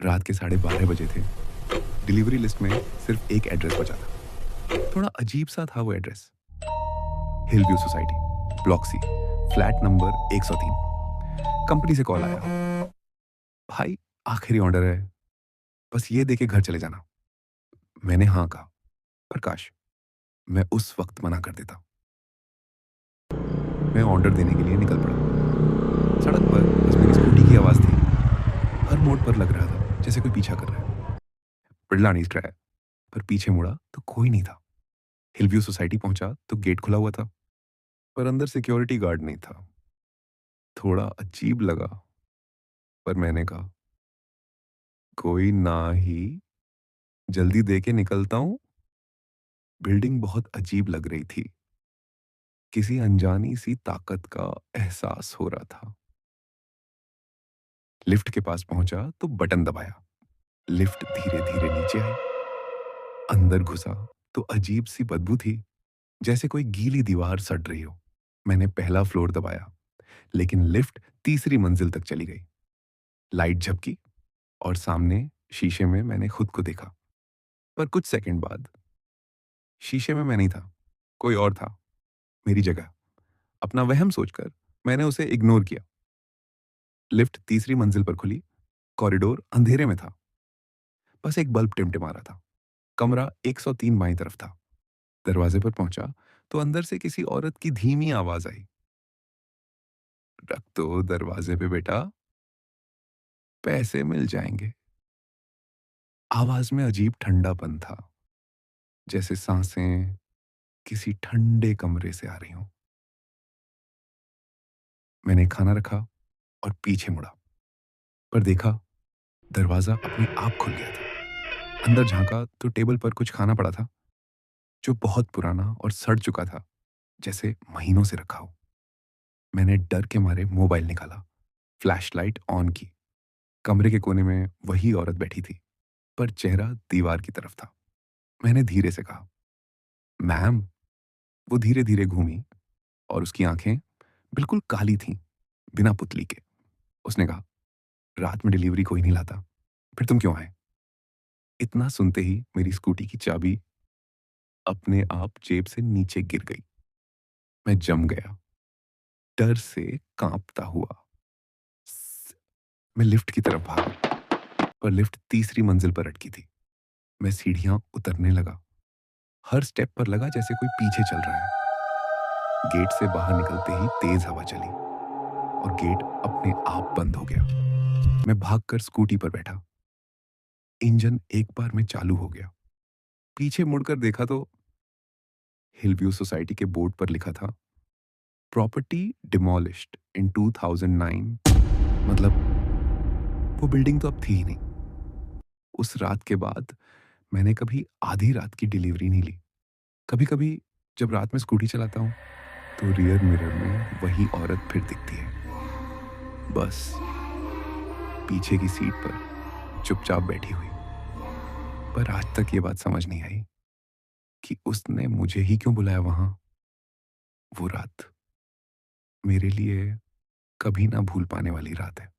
रात के 12:30 बजे थे। डिलीवरी लिस्ट में सिर्फ एक एड्रेस बचा था। थोड़ा अजीब-सा था वो address. Hill view society, block C, flat number 103। Company से कॉल आया। भाई, आखिरी ऑर्डर है, बस ये देके घर चले जाना। मैंने हाँ कहा। पर काश, मैं उस वक्त मना कर देता। मैं ऑर्डर देने के लिए निकल पड़ा। सड़क पर बस मेरी स्कूटी की आवाज़ थी। हर मोड़ पर लग रहा था जैसे कोई पीछा कर रहा है। पिघला नहीं रहा है, पर पीछे मुड़ा तो कोई नहीं था। हिलव्यू सोसाइटी पहुंचा तो गेट खुला हुआ था, पर अंदर सिक्योरिटी गार्ड नहीं था। थोड़ा अजीब लगा, पर मैंने कहा, कोई ना ही, जल्दी दे के निकलता हूं। बिल्डिंग बहुत अजीब लग रही थी। किसी अनजानी सी ताकत का एहसास हो रहा था। लिफ्ट के पास पहुंचा तो बटन दबाया। लिफ्ट धीरे धीरे नीचे आई। अंदर घुसा तो अजीब सी बदबू थी, जैसे कोई गीली दीवार सड़ रही हो। मैंने पहला फ्लोर दबाया, लेकिन लिफ्ट तीसरी मंजिल तक चली गई। लाइट झपकी और सामने शीशे में मैंने खुद को देखा। पर कुछ सेकंड बाद शीशे में मैं नहीं था, कोई और था मेरी जगह। अपना वहम सोचकर मैंने उसे इग्नोर किया। लिफ्ट तीसरी मंजिल पर खुली। कॉरिडोर अंधेरे में था, बस एक बल्ब टिमटिमा रहा था। कमरा 103 बाईं तरफ था। दरवाजे पर पहुंचा तो अंदर से किसी औरत की धीमी आवाज आई, रख दो दरवाजे पे बेटा, पैसे मिल जाएंगे। आवाज में अजीब ठंडापन था, जैसे सांसें किसी ठंडे कमरे से आ रही हों। मैंने खाना रखा और पीछे मुड़ा, पर देखा दरवाजा अपने आप खुल गया था। अंदर झांका तो टेबल पर कुछ खाना पड़ा था, जो बहुत पुराना और सड़ चुका था, जैसे महीनों से रखा हो। मैंने डर के मारे मोबाइल निकाला, फ्लैशलाइट ऑन की। कमरे के कोने में वही औरत बैठी थी, पर चेहरा दीवार की तरफ था। मैंने धीरे से कहा, मैम। वो धीरे धीरे घूमी और उसकी आंखें बिल्कुल काली थीं, बिना पुतली के। उसने कहा, रात में डिलीवरी कोई नहीं लाता, फिर तुम क्यों आए? इतना सुनते ही मेरी स्कूटी की चाबी अपने आप जेब से नीचे गिर गई। मैं जम गया, डर से कांपता हुआ। मैं लिफ्ट की तरफ भागा, पर लिफ्ट तीसरी मंजिल पर अटकी थी। मैं सीढ़ियां उतरने लगा। हर स्टेप पर लगा जैसे कोई पीछे चल रहा है। गेट से बाहर निकलते ही तेज हवा चली और गेट अपने आप बंद हो गया। मैं भागकर स्कूटी पर बैठा। इंजन एक बार में चालू हो गया। पीछे मुड़कर देखा तो हिलव्यू सोसाइटी के बोर्ड पर लिखा था, प्रॉपर्टी डिमोलिश्ड इन 2009। मतलब वो बिल्डिंग तो अब थी ही नहीं। उस रात के बाद मैंने कभी आधी रात की डिलीवरी नहीं ली। कभी-कभी जब रात में स्कूटी चलाता हूँ, तो रियर मिरर में वही औरत फिर दिखती है। बस पीछे की सीट पर चुपचाप बैठी हुई। पर आज तक ये बात समझ नहीं आई कि उसने मुझे ही क्यों बुलाया वहां। वो रात मेरे लिए कभी ना भूल पाने वाली रात है।